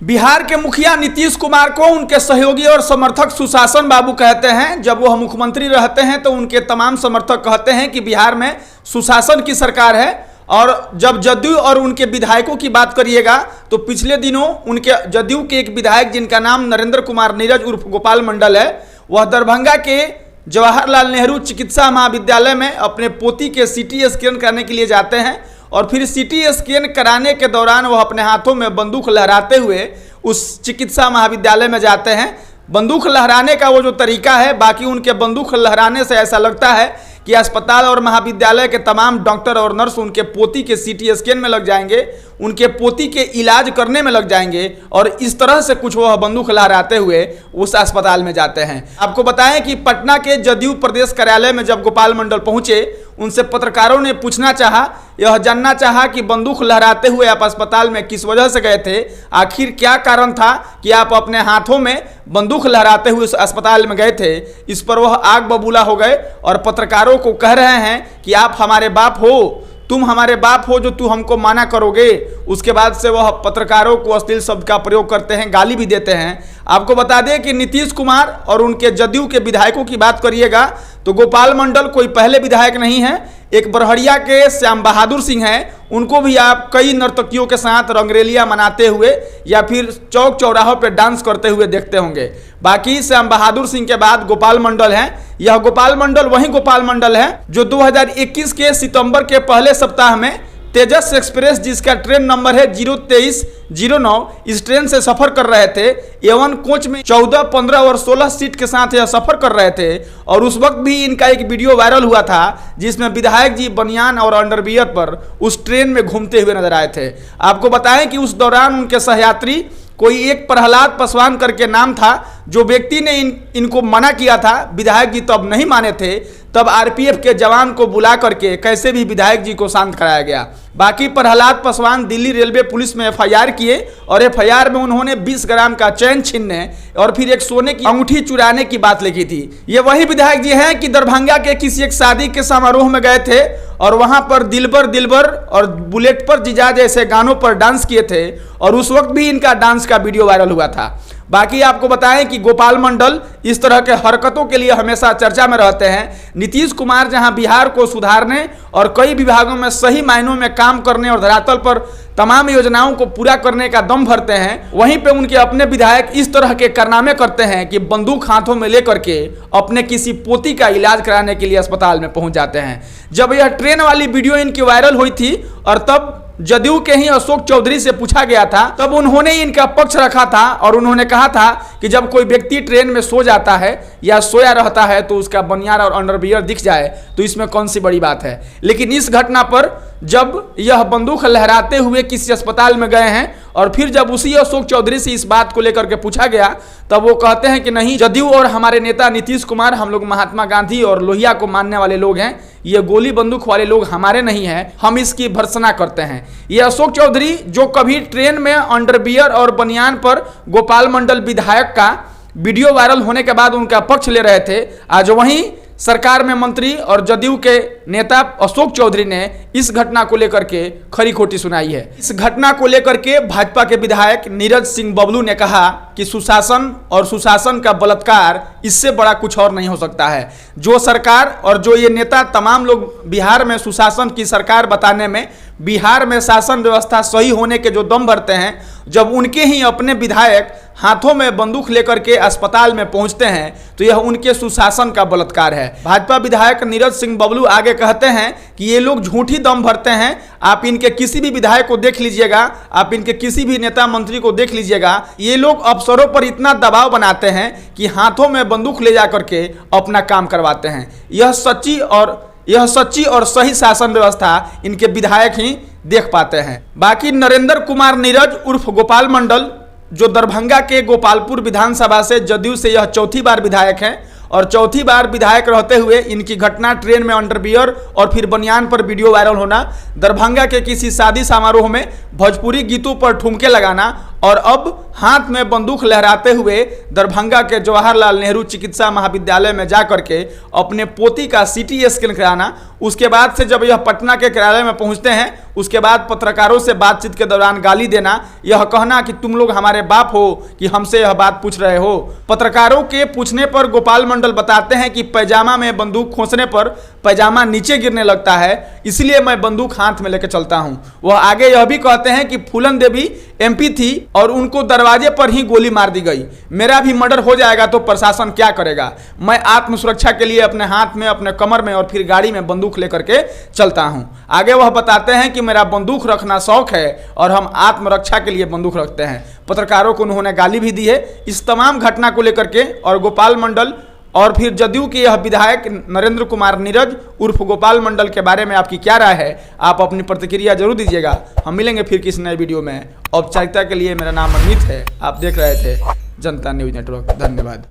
बिहार के मुखिया नीतीश कुमार को उनके सहयोगी और समर्थक सुशासन बाबू कहते हैं। जब वो मुख्यमंत्री रहते हैं तो उनके तमाम समर्थक कहते हैं कि बिहार में सुशासन की सरकार है। और जब जदयू और उनके विधायकों की बात करिएगा तो पिछले दिनों उनके जदयू के एक विधायक जिनका नाम नरेंद्र कुमार नीरज उर्फ गोपाल मंडल है, वह दरभंगा के जवाहरलाल नेहरू चिकित्सा महाविद्यालय में अपने पोती के सीटी स्कैन करने के लिए जाते हैं और फिर सीटी स्कैन कराने के दौरान वह अपने हाथों में बंदूक लहराते हुए उस चिकित्सा महाविद्यालय में जाते हैं। बंदूक लहराने का वो जो तरीका है, बाकी उनके बंदूक लहराने से ऐसा लगता है कि अस्पताल और महाविद्यालय के तमाम डॉक्टर और नर्स उनके पोती के सीटी स्कैन में लग जाएंगे, उनके पोती के इलाज करने में लग जाएंगे और इस तरह से कुछ वह बंदूक लहराते हुए उस अस्पताल में जाते हैं। आपको बताएं कि पटना के जदयू प्रदेश कार्यालय में जब गोपाल मंडल पहुंचे, उनसे पत्रकारों ने पूछना चाहा, यह जानना चाहा कि बंदूक लहराते हुए आप अस्पताल में किस वजह से गए थे, आखिर क्या कारण था कि आप अपने हाथों में बंदूक लहराते हुए उस अस्पताल में गए थे। इस पर वह आग बबूला हो गए और पत्रकारों को कह रहे हैं कि आप हमारे बाप हो, तुम हमारे बाप हो जो तू हमको माना करोगे। उसके बाद से वह पत्रकारों को अश्लील शब्द का प्रयोग करते हैं, गाली भी देते हैं। आपको बता दें कि नीतीश कुमार और उनके जदयू के विधायकों की बात करिएगा तो गोपाल मंडल कोई पहले विधायक नहीं है। एक बरहड़िया के श्याम बहादुर सिंह हैं, उनको भी आप कई नर्तकियों के साथ रंगरेलियां मनाते हुए या फिर चौक चौराहों पर डांस करते हुए देखते होंगे। बाकी श्याम बहादुर सिंह के बाद गोपाल मंडल हैं। यह गोपाल मंडल वही गोपाल मंडल है जो 2021 के सितंबर के पहले सप्ताह में तेजस एक्सप्रेस, जिसका ट्रेन नंबर है 02309, इस ट्रेन से सफर कर रहे थे। A1 कोच में 14, 15 और 16 सीट के साथ यह सफर कर रहे थे और उस वक्त भी इनका एक वीडियो वायरल हुआ था जिसमें विधायक जी बनियान और अंडरवियर पर उस ट्रेन में घूमते हुए नजर आए थे। आपको बताएं कि उस दौरान उनके सहयात्री कोई एक प्रहलाद पासवान करके नाम था, जो व्यक्ति ने इनको मना किया था। विधायक जी तब नहीं माने थे, तब आरपीएफ के जवान को बुला करके कैसे भी विधायक जी को शांत कराया गया। बाकी प्रहलाद पासवान दिल्ली रेलवे पुलिस में एफआईआर किए और एफआईआर में उन्होंने 20 ग्राम का चैन छीनने और फिर एक सोने की अंगूठी चुराने की बात लिखी थी। ये वही विधायक जी हैं कि दरभंगा के किसी एक शादी के समारोह में गए थे और वहां पर दिलबर दिलबर और बुलेट पर जीजा जैसे गानों पर डांस किए थे और उस वक्त भी इनका डांस का वीडियो वायरल हुआ था। बाकी आपको बताएं कि गोपाल मंडल इस तरह के हरकतों के लिए हमेशा चर्चा में रहते हैं। नीतीश कुमार जहां बिहार को सुधारने और कई विभागों में सही मायनों में काम करने और धरातल पर तमाम योजनाओं को पूरा करने का दम भरते हैं, वहीं पे उनके अपने विधायक इस तरह के कारनामे करते हैं कि बंदूक हाथों में लेकर के अपने किसी पोती का इलाज कराने के लिए अस्पताल में पहुंच जाते हैं। जब यह ट्रेन वाली वीडियो इनकी वायरल हुई थी और तब जदयू के ही अशोक चौधरी से पूछा गया था, तब उन्होंने इनका पक्ष रखा था और उन्होंने कहा था कि जब कोई व्यक्ति ट्रेन में सो जाता है या सोया रहता है तो उसका बनियान और अंडरवियर दिख जाए तो इसमें कौन सी बड़ी बात है। लेकिन इस घटना पर जब यह बंदूक लहराते हुए किसी अस्पताल में गए हैं और फिर जब उसी अशोक चौधरी से इस बात को लेकर के पूछा गया तब वो कहते हैं कि नहीं, जदयू और हमारे नेता नीतीश कुमार, हम लोग महात्मा गांधी और लोहिया को मानने वाले लोग हैं, ये गोली बंदूक वाले लोग हमारे नहीं हैं, हम इसकी भर्त्सना करते हैं। ये अशोक चौधरी जो कभी ट्रेन में अंडरवियर और बनियान पर गोपाल मंडल विधायक का वीडियो वायरल होने के बाद उनका पक्ष ले रहे थे, आज वहीं सरकार में मंत्री और जदयू के नेता अशोक चौधरी ने इस घटना को लेकर के खरी खोटी सुनाई है। इस घटना को लेकर के भाजपा के विधायक नीरज सिंह बबलू ने कहा कि सुशासन और सुशासन का बलात्कार, इससे बड़ा कुछ और नहीं हो सकता है। जो सरकार और जो ये नेता तमाम लोग बिहार में सुशासन की सरकार बताने में, बिहार में शासन व्यवस्था सही होने के जो दम भरते हैं, जब उनके ही अपने विधायक हाथों में बंदूक लेकर के अस्पताल में पहुंचते हैं तो यह उनके सुशासन का बलात्कार है। भाजपा विधायक नीरज सिंह बबलू आगे कहते हैं कि ये लोग झूठी दम भरते हैं। आप इनके किसी भी विधायक को देख लीजिएगा, आप इनके किसी भी नेता मंत्री को देख लीजिएगा, ये लोग अफसरों पर इतना दबाव बनाते हैं कि हाथों में बंदूक ले जा करके अपना काम करवाते हैं। यह सच्ची और सही शासन व्यवस्था इनके विधायक ही देख पाते हैं। बाकी नरेंद्र कुमार नीरज उर्फ गोपाल मंडल, जो दरभंगा के गोपालपुर विधानसभा से जदयू से यह चौथी बार विधायक हैं और चौथी बार विधायक रहते हुए इनकी घटना ट्रेन में अंडरवियर और फिर बनियान पर वीडियो वायरल होना, दरभंगा के किसी शादी समारोह में भोजपुरी गीतों पर ठुमके लगाना और अब हाथ में बंदूक लहराते हुए दरभंगा के जवाहरलाल नेहरू चिकित्सा महाविद्यालय में जाकर के अपने पोती का सीटी स्कैन कराना। उसके बाद से जब यह पटना के कार्यालय में पहुंचते हैं, उसके बाद पत्रकारों से बातचीत के दौरान गाली देना, यह कहना कि तुम लोग हमारे बाप हो कि हमसे यह बात पूछ रहे हो। पत्रकारों के पूछने पर गोपाल मंडल बताते हैं कि पैजामा में बंदूक खोसने पर पैजामा नीचे गिरने लगता है, इसलिए मैं बंदूक हाथ में लेकर चलता हूं। वह आगे यह भी कहते हैं कि फूलन देवी एमपी थी और उनको दरवाजे पर ही गोली मार दी गई। मेरा भी मर्डर हो जाएगा तो प्रशासन क्या करेगा? मैं आत्मसुरक्षा के लिए अपने हाथ में, अपने कमर में और फिर गाड़ी में बंदूक लेकर के चलता हूं। आगे वह बताते हैं कि मेरा बंदूक रखना शौक है और हम आत्मरक्षा के लिए बंदूक रखते हैं। पत्रकारों को उन्होंने गाली भी दी है। इस तमाम घटना को लेकर के और गोपाल मंडल और फिर जदयू के यह विधायक नरेंद्र कुमार नीरज उर्फ गोपाल मंडल के बारे में आपकी क्या राय है? आप अपनी प्रतिक्रिया जरूर दीजिएगा। हम मिलेंगे फिर किसी नए वीडियो में। औपचारिकता के लिए मेरा नाम अमित है। आप देख रहे थे जनता न्यूज नेटवर्क। धन्यवाद।